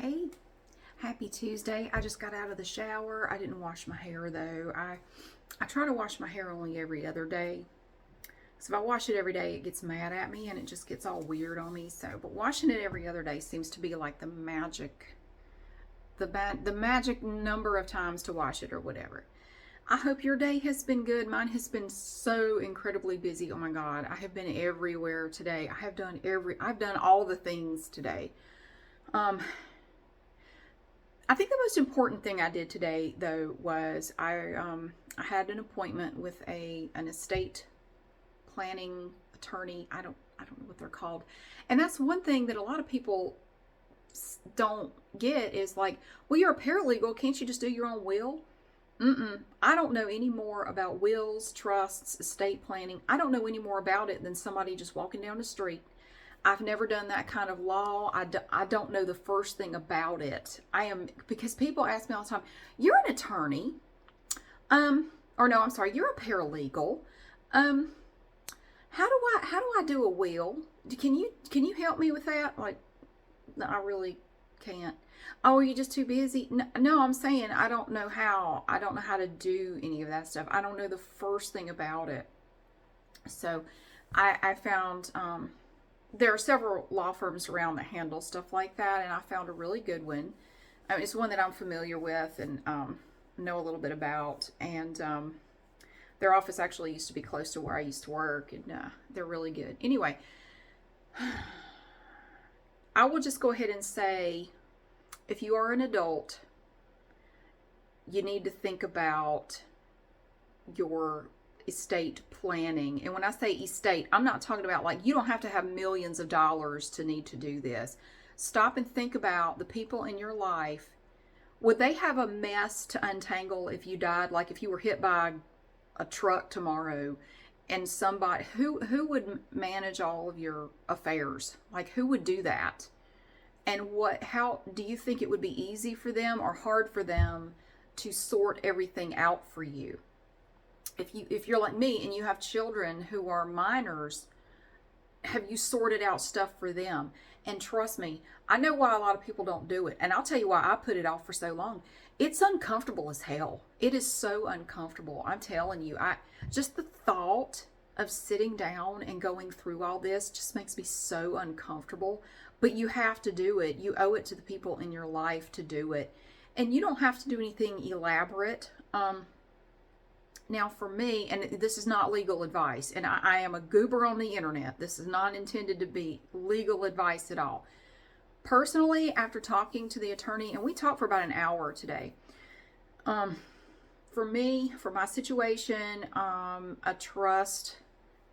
Hey, happy Tuesday. I just got out of the shower. I didn't wash my hair though. I try to wash my hair only every other day. So if I wash it every day, it gets mad at me and it just gets all weird on me. But washing it every other day seems to be like the magic number of times to wash it or whatever. I hope your day has been good. Mine has been so incredibly busy. Oh my God, I have been everywhere today. I've done all the things today. Um, I think the most important thing I did today, though, was I had an appointment with an estate planning attorney. I don't know what they're called, and that's one thing that a lot of people don't get is like, well, you're a paralegal. Can't you just do your own will? I don't know any more about wills, trusts, estate planning. I don't know any more about it than somebody just walking down the street. I've never done that kind of law. I don't know the first thing about it. Because people ask me all the time, you're an attorney. Or no, I'm sorry, you're a paralegal. Um, how do I do a will? Can you help me with that? Like, no, I really can't. Oh, are you just too busy? No, I'm saying I don't know how. I don't know how to do any of that stuff. I don't know the first thing about it. So I found there are several law firms around that handle stuff like that, and I found a really good one. It's one that I'm familiar with and know a little bit about, and their office actually used to be close to where I used to work, and they're really good. Anyway, I will just go ahead and say, if you are an adult, you need to think about your estate planning. And when I say estate, I'm not talking about like you don't have to have millions of dollars to need to do this. Stop and think about the people in your life. Would they have a mess to untangle if you died? Like if you were hit by a truck tomorrow and somebody who would manage all of your affairs? Like who would do that? And how do you think it would be easy for them or hard for them to sort everything out for you? If you're like me and you have children who are minors, have you sorted out stuff for them? And trust me, I know why a lot of people don't do it. And I'll tell you why I put it off for so long. It's uncomfortable as hell. It is so uncomfortable. I'm telling you, I just the thought of sitting down and going through all this just makes me so uncomfortable. But you have to do it. You owe it to the people in your life to do it. And you don't have to do anything elaborate. Now, for me, and this is not legal advice, and I am a goober on the internet. This is not intended to be legal advice at all. Personally, after talking to the attorney, and we talked for about an hour today, for me, for my situation, a trust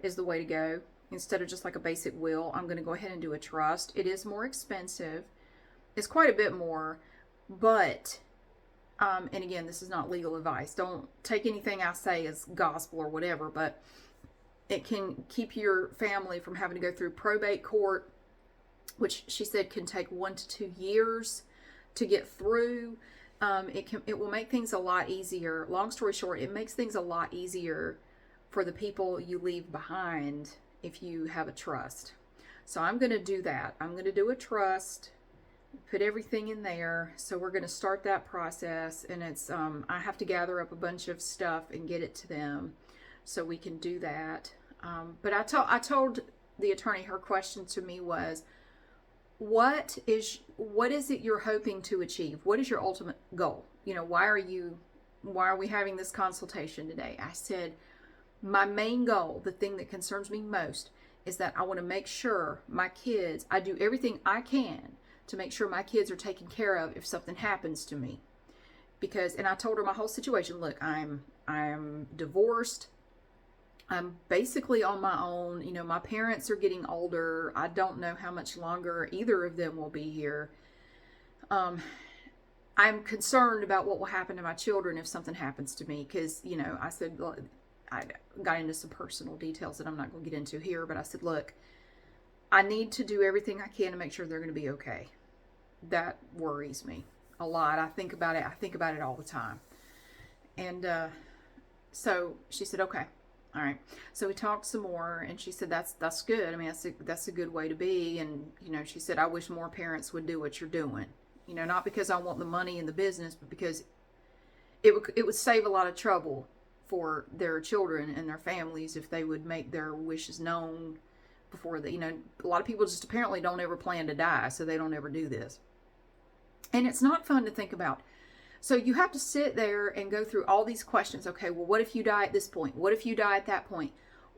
is the way to go. Instead of just like a basic will, I'm going to go ahead and do a trust. It is more expensive. It's quite a bit more, but and again, this is not legal advice. Don't take anything I say as gospel or whatever, but it can keep your family from having to go through probate court, which she said can take 1 to 2 years to get through. It will make things a lot easier. Long story short, it makes things a lot easier for the people you leave behind if you have a trust. So I'm going to do that. I'm going to do a trust. Put everything in there. So we're going to start that process, and it's I have to gather up a bunch of stuff and get it to them so we can do that. But I told the attorney, her question to me was, what is it you're hoping to achieve? What is your ultimate goal? Why are we having this consultation today? I said, my main goal, the thing that concerns me most, is that I want to make sure my kids, I do everything I can to make sure my kids are taken care of if something happens to me. And I told her my whole situation. Look, I'm divorced. I'm basically on my own. My parents are getting older. I don't know how much longer either of them will be here. I'm concerned about what will happen to my children if something happens to me. Because, I said, look, I got into some personal details that I'm not going to get into here. But I said, look, I need to do everything I can to make sure they're going to be okay. That worries me a lot. I think about it. I think about it all the time. And so she said, okay, all right. So we talked some more, and she said, that's good. I mean, that's a good way to be. And, she said, I wish more parents would do what you're doing. You know, not because I want the money in the business, but because it would save a lot of trouble for their children and their families if they would make their wishes known before they, you know, a lot of people just apparently don't ever plan to die, so they don't ever do this. And it's not fun to think about. So you have to sit there and go through all these questions. Okay, well, what if you die at this point? What if you die at that point?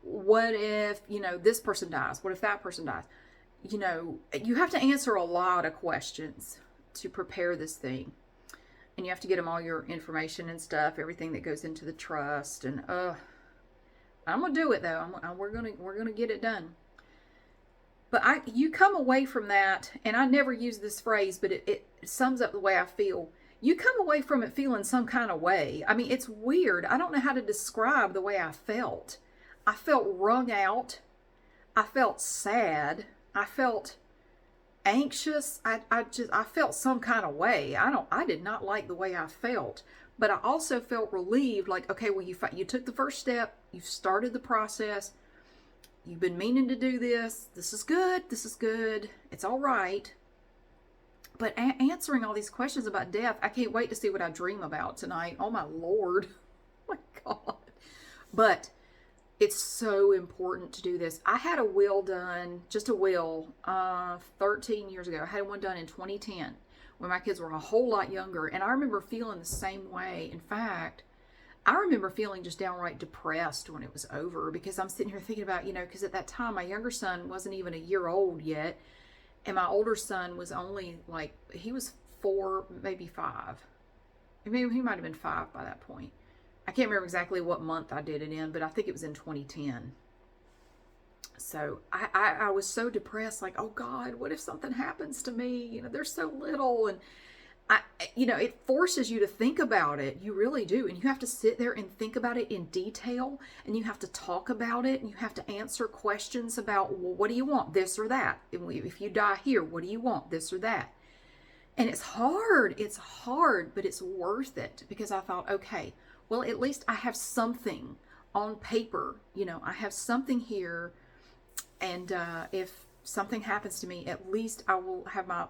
What if, you know, this person dies? What if that person dies? You know, you have to answer a lot of questions to prepare this thing. And you have to get them all your information and stuff, everything that goes into the trust. And I'm gonna do it though. We're gonna get it done. But you come away from that, and I never use this phrase, but it sums up the way I feel. You come away from it feeling some kind of way. I mean, it's weird. I don't know how to describe the way I felt. I felt wrung out. I felt sad. I felt anxious. I felt some kind of way. I did not like the way I felt, but I also felt relieved. Like, okay, well, you took the first step. You've started the process. You've been meaning to do this. This is good. This is good. It's all right. But answering all these questions about death, I can't wait to see what I dream about tonight. Oh my Lord. Oh my God. But it's so important to do this. I had a will done, just a will, 13 years ago. I had one done in 2010 when my kids were a whole lot younger. And I remember feeling the same way. In fact, I remember feeling just downright depressed when it was over, because I'm sitting here thinking about, you know, because at that time my younger son wasn't even a year old yet. And my older son was only like, he was 4, maybe 5. Maybe he might have been 5 by that point. I can't remember exactly what month I did it in, but I think it was in 2010. So I was so depressed, like, oh God, what if something happens to me? You know, they're so little. And you know, it forces you to think about it. You really do. And you have to sit there and think about it in detail, and you have to talk about it, and you have to answer questions about, well, what do you want? This or that? If you die here, what do you want? This or that? And it's hard, but it's worth it, because I thought, okay, well, at least I have something on paper. You know, I have something here, and if something happens to me, at least I will have my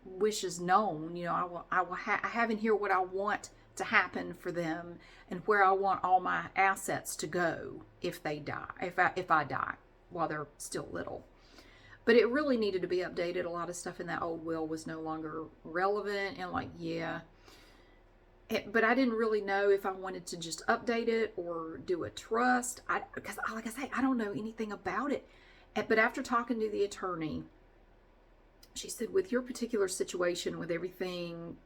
wishes known. You know, I have in here what I want to happen for them, and where I want all my assets to go if they die, if I die while they're still little. But it really needed to be updated. A lot of stuff in that old will was no longer relevant, and like, yeah. But I didn't really know if I wanted to just update it or do a trust. Because like I say, I don't know anything about it. But after talking to the attorney, she said, with your particular situation, with everything,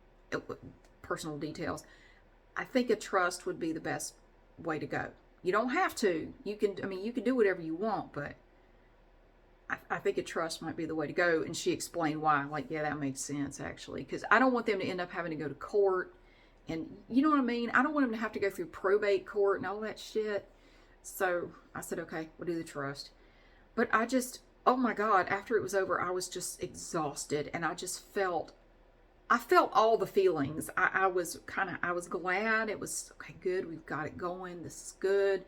personal details, I think a trust would be the best way to go. You don't have to. You can do whatever you want, but I think a trust might be the way to go. And she explained why. Like, yeah, that makes sense, actually. Because I don't want them to end up having to go to court. And you know what I mean? I don't want them to have to go through probate court and all that shit. So I said, okay, we'll do the trust. But oh my God, after it was over, I was just exhausted. And I felt all the feelings. I was glad. It was, okay, good. We've got it going. This is good.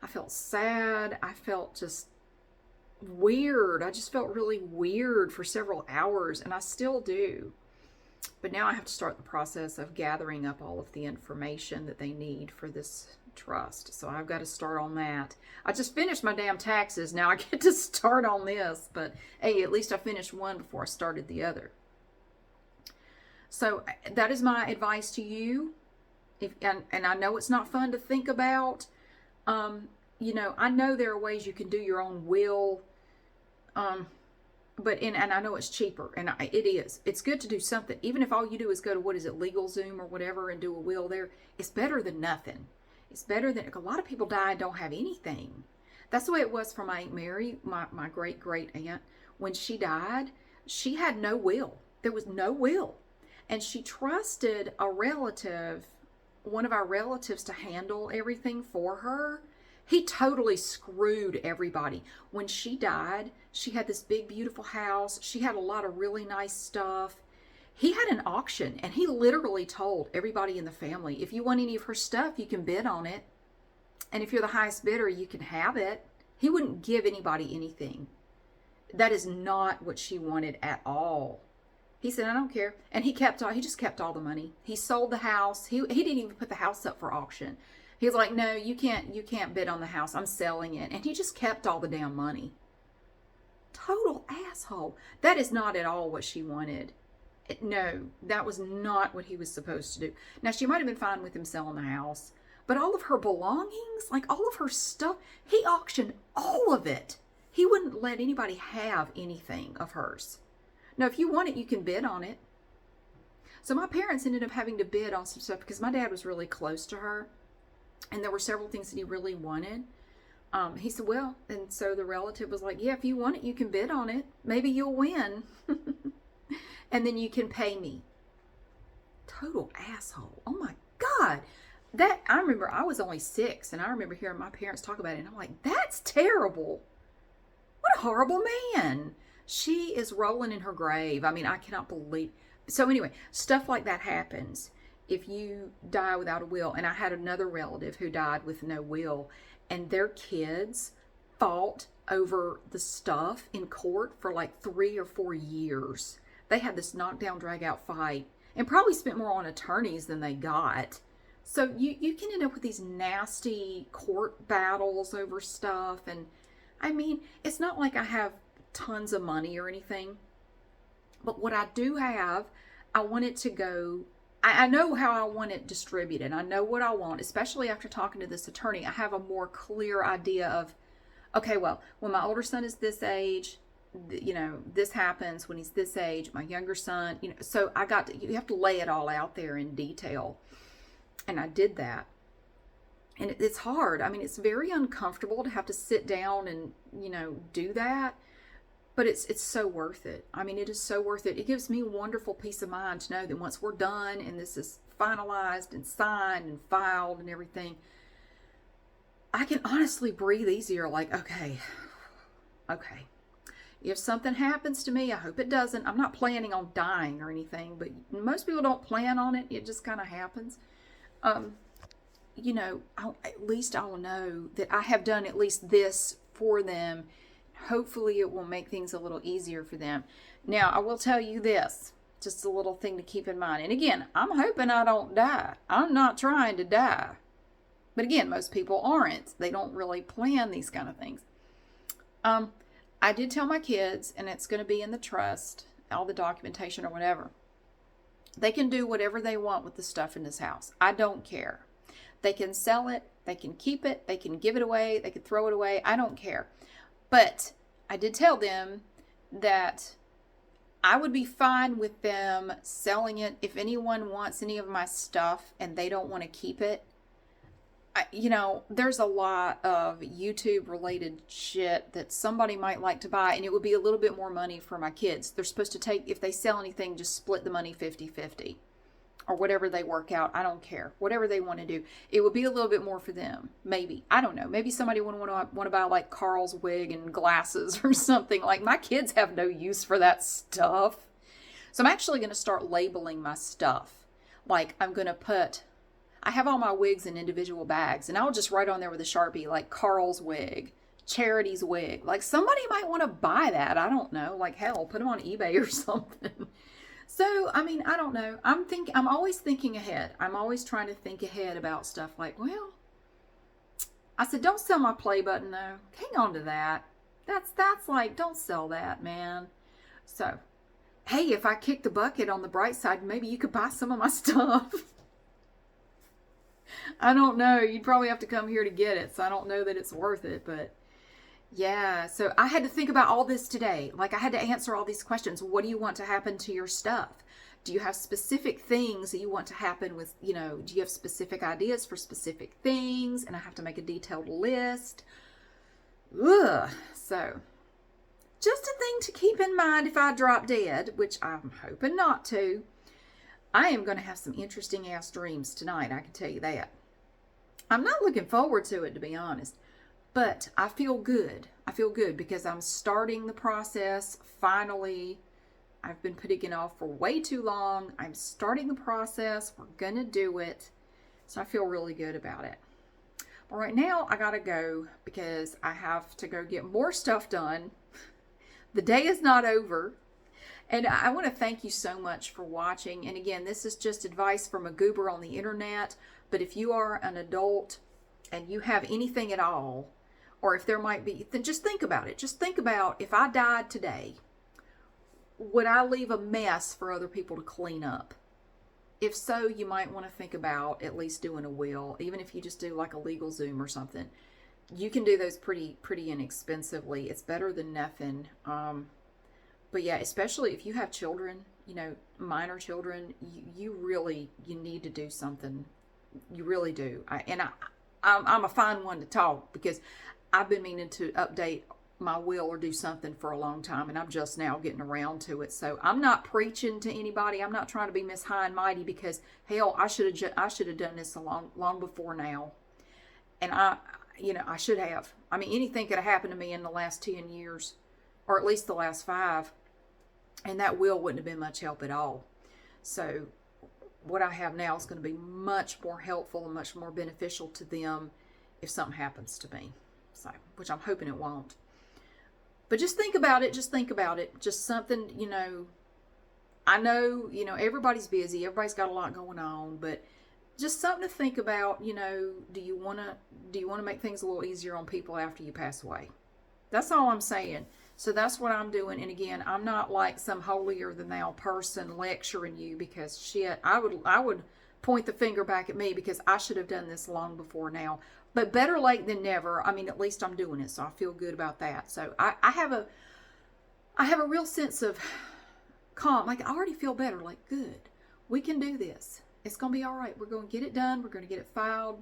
I felt sad. I felt just weird. I just felt really weird for several hours, and I still do. But now I have to start the process of gathering up all of the information that they need for this trust. So I've got to start on that. I just finished my damn taxes. Now I get to start on this. But hey, at least I finished one before I started the other. So that is my advice to you. And I know it's not fun to think about. You know, I know there are ways you can do your own will. And I know it's cheaper, and it is. It's good to do something. Even if all you do is go to, LegalZoom or whatever, and do a will there, it's better than nothing. It's better than, a lot of people die and don't have anything. That's the way it was for my Aunt Mary, my great aunt. When she died, she had no will. There was no will. And she trusted a relative, one of our relatives, to handle everything for her. He totally screwed everybody. When she died, she had this big, beautiful house. She had a lot of really nice stuff. He had an auction, and he literally told everybody in the family, if you want any of her stuff, you can bid on it. And if you're the highest bidder, you can have it. He wouldn't give anybody anything. That is not what she wanted at all. He said, I don't care. And he just kept all the money. He sold the house. He didn't even put the house up for auction. He was like, no, you can't bid on the house. I'm selling it. And he just kept all the damn money. Total asshole. That is not at all what she wanted. No, that was not what he was supposed to do. Now, she might have been fine with him selling the house, but all of her belongings, like all of her stuff, he auctioned all of it. He wouldn't let anybody have anything of hers. Now, if you want it, you can bid on it. So my parents ended up having to bid on some stuff because my dad was really close to her, and there were several things that he really wanted. He said, well, and so the relative was like, yeah, if you want it, you can bid on it. Maybe you'll win. And then you can pay me. Total asshole. Oh my God. That, I remember I was only 6, and I remember hearing my parents talk about it, and I'm like, that's terrible. What a horrible man. She is rolling in her grave. I mean, I cannot believe. So anyway, stuff like that happens if you die without a will. And I had another relative who died with no will, and their kids fought over the stuff in court for like 3 or 4 years. They had this knockdown, drag out fight and probably spent more on attorneys than they got. So you can end up with these nasty court battles over stuff. And I mean, it's not like I have tons of money or anything, but what I do have, I want it to go, I know how I want it distributed. I know what I want, especially after talking to this attorney. I have a more clear idea of, okay, well, when my older son is this age, you know, this happens when he's this age, my younger son, you know, so you have to lay it all out there in detail. And I did that. And it's hard. I mean, it's very uncomfortable to have to sit down and, you know, do that. But it's so worth it. I mean, it is so worth it. It gives me wonderful peace of mind to know that once we're done and this is finalized and signed and filed and everything, I can honestly breathe easier. Like, okay. If something happens to me, I hope it doesn't. I'm not planning on dying or anything, but most people don't plan on it. It just kind of happens. You know, at least I will know that I have done at least this for them. Hopefully it will make things a little easier for them. Now, I will tell you this, just a little thing to keep in mind. And again, I'm hoping I don't die. I'm not trying to die. But again, most people aren't. They don't really plan these kind of things. I did tell my kids, and it's going to be in the trust, all the documentation or whatever. They can do whatever they want with the stuff in this house. I don't care. They can sell it. They can keep it. They can give it away. They can throw it away. I don't care. But I did tell them that I would be fine with them selling it if anyone wants any of my stuff and they don't want to keep it. You know, there's a lot of YouTube related shit that somebody might like to buy, and it would be a little bit more money for my kids. They're supposed to take, if they sell anything, just split the money 50-50 or whatever they work out. I don't care. Whatever they want to do. It would be a little bit more for them. Maybe. I don't know. Maybe somebody would want to buy like Carl's wig and glasses or something. Like, my kids have no use for that stuff. So I'm actually going to start labeling my stuff. Like, I'm going to put, I have all my wigs in individual bags, and I'll just write on there with a Sharpie, like Carl's wig, Charity's wig. Like, somebody might want to buy that. I don't know. Like, hell, put them on eBay or something. So, I mean, I don't know. I'm always thinking ahead. I'm always trying to think ahead about stuff like, well, I said, don't sell my play button though. Hang on to that. That's like, don't sell that, man. So, hey, if I kick the bucket on the bright side, maybe you could buy some of my stuff. I don't know. You'd probably have to come here to get it. So I don't know that it's worth it, but yeah. So I had to think about all this today. Like, I had to answer all these questions. What do you want to happen to your stuff? Do you have specific things that you want to happen with, you know, do you have specific ideas for specific things? And I have to make a detailed list. Ugh. So just a thing to keep in mind if I drop dead, which I'm hoping not to. I am going to have some interesting ass dreams tonight. I can tell you that. I'm not looking forward to it, to be honest, but I feel good. I feel good because I'm starting the process. Finally, I've been putting it off for way too long. I'm starting the process. We're going to do it. So I feel really good about it. But right now I got to go because I have to go get more stuff done. The day is not over. And I want to thank you so much for watching. And again, this is just advice from a goober on the internet. But if you are an adult and you have anything at all, or if there might be, then just think about it. Just think about, if I died today, would I leave a mess for other people to clean up? If so, you might want to think about at least doing a will, even if you just do like a legal Zoom or something. You can do those pretty inexpensively. It's better than nothing. But yeah, especially if you have children, minor children, you need to do something. You really do. I'm a fine one to talk, because I've been meaning to update my will or do something for a long time, and I'm just now getting around to it. So I'm not preaching to anybody. I'm not trying to be Miss High and Mighty, because hell, I should have done this long before now. And I should have. I mean, anything could have happened to me in the last 10 years, or at least the last 5, and that will wouldn't have been much help at all. So what I have now is going to be much more helpful and much more beneficial to them if something happens to me. So, which I'm hoping it won't. But just think about it. Just think about it. Just something, I know, everybody's busy. Everybody's got a lot going on, but just something to think about. Do you want to make things a little easier on people after you pass away? That's all I'm saying. So that's what I'm doing. And again, I'm not like some holier than thou person lecturing you, because shit, I would point the finger back at me, because I should have done this long before now. But better late than never. I mean, at least I'm doing it, so I feel good about that. So I have a real sense of calm. Like, I already feel better. Like, good, we can do this. It's going to be all right. We're going to get it done. We're going to get it filed.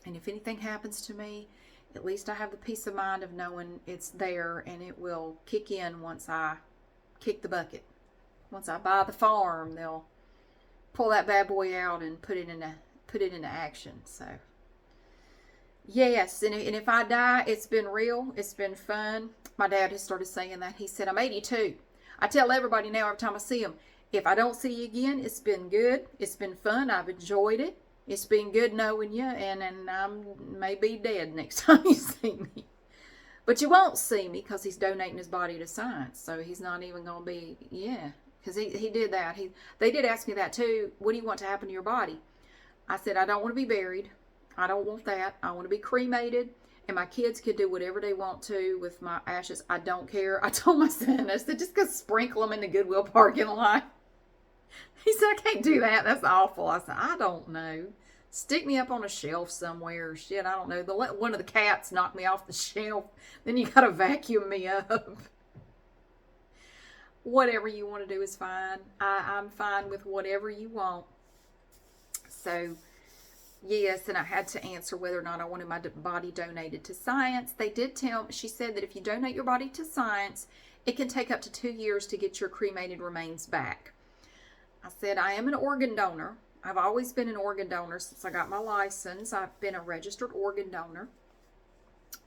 And if anything happens to me, at least I have the peace of mind of knowing it's there, and it will kick in once I kick the bucket. Once I buy the farm, they'll pull that bad boy out and put it into action. So yes, and if I die, it's been real. It's been fun. My dad has started saying that. He said, I'm 82. I tell everybody now, every time I see him, if I don't see you again, it's been good. It's been fun. I've enjoyed it. It's been good knowing you, and I may be dead next time you see me. But you won't see me, because he's donating his body to science. So he's not even going to be, because he did that. They did ask me that too. What do you want to happen to your body? I said, I don't want to be buried. I don't want that. I want to be cremated, and my kids could do whatever they want to with my ashes. I don't care. I told my son, I said, just go sprinkle them in the Goodwill parking lot. He said, I can't do that. That's awful. I said, I don't know. Stick me up on a shelf somewhere. Shit, I don't know. They'll let one of the cats knock me off the shelf. Then you got to vacuum me up. Whatever you want to do is fine. I'm fine with whatever you want. So, yes, and I had to answer whether or not I wanted my body donated to science. They did tell me, she said that if you donate your body to science, it can take up to 2 years to get your cremated remains back. I said, I am an organ donor. I've always been an organ donor since I got my license. I've been a registered organ donor.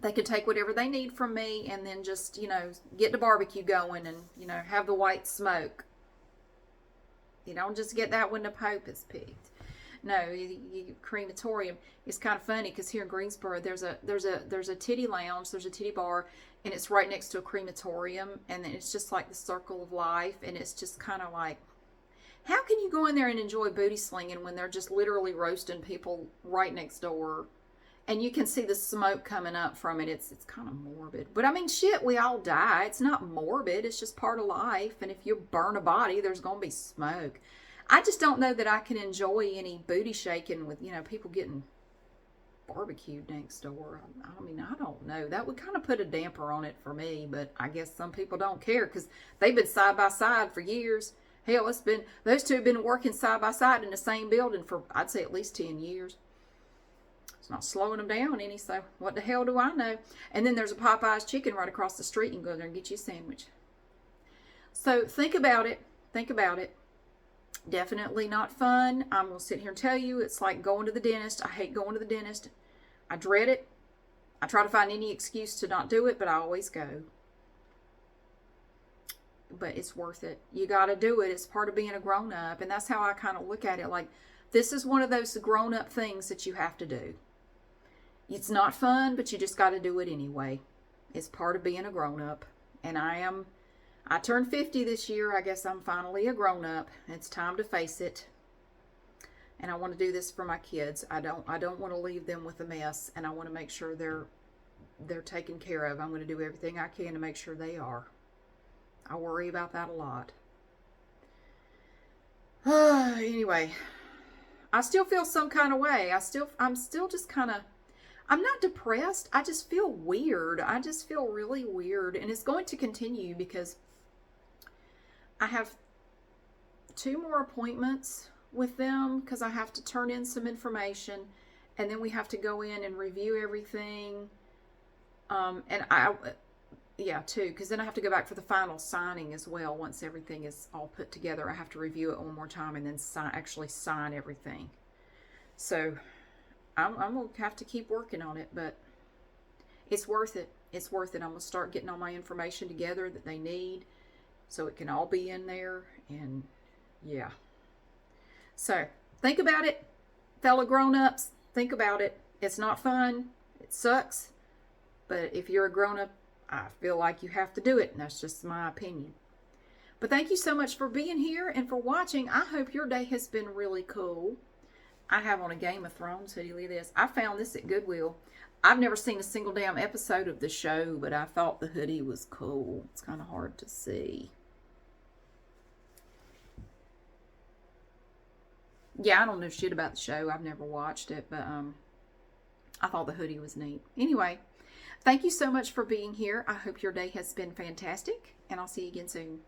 They can take whatever they need from me, and then just, get the barbecue going and, have the white smoke. You don't just get that when the Pope is picked. No, crematorium. It's kind of funny, because here in Greensboro, there's a titty lounge, there's a titty bar, and it's right next to a crematorium, and then it's just like the circle of life, and it's just kind of like, how can you go in there and enjoy booty slinging when they're just literally roasting people right next door? And you can see the smoke coming up from it. It's kind of morbid. But I mean, shit, we all die. It's not morbid. It's just part of life. And if you burn a body, there's going to be smoke. I just don't know that I can enjoy any booty shaking with, people getting barbecued next door. I mean, I don't know. That would kind of put a damper on it for me. But I guess some people don't care, because they've been side by side for years. Hell, those two have been working side by side in the same building for, I'd say, at least 10 years. It's not slowing them down any, so what the hell do I know? And then there's a Popeye's chicken right across the street. You can go there and get you a sandwich. So think about it. Think about it. Definitely not fun. I'm going to sit here and tell you, it's like going to the dentist. I hate going to the dentist. I dread it. I try to find any excuse to not do it, but I always go. But it's worth it. You got to do it. It's part of being a grown-up. And that's how I kind of look at it. Like, this is one of those grown-up things that you have to do. It's not fun, but you just got to do it anyway. It's part of being a grown-up. And I am I turned 50 this year. I guess I'm finally a grown-up. It's time to face it. And I want to do this for my kids. I don't want to leave them with a mess, and I want to make sure they're taken care of. I'm going to do everything I can to make sure they are. I worry about that a lot. Anyway, I still feel some kind of way. I'm still just kind of, I'm not depressed. I just feel weird. I just feel really weird, and it's going to continue because I have 2 more appointments with them because I have to turn in some information, and then we have to go in and review everything. Yeah, 2, because then I have to go back for the final signing as well. Once everything is all put together, I have to review it one more time and then actually sign everything. So I'm going to have to keep working on it, but it's worth it. It's worth it. I'm going to start getting all my information together that they need so it can all be in there, and yeah. So think about it, fellow grown-ups. Think about it. It's not fun. It sucks. But if you're a grown-up, I feel like you have to do it, and that's just my opinion. But thank you so much for being here and for watching. I hope your day has been really cool. I have on a Game of Thrones hoodie. Look at this. I found this at Goodwill. I've never seen a single damn episode of the show, but I thought the hoodie was cool. It's kind of hard to see. Yeah, I don't know shit about the show. I've never watched it, but I thought the hoodie was neat. Anyway, thank you so much for being here. I hope your day has been fantastic, and I'll see you again soon.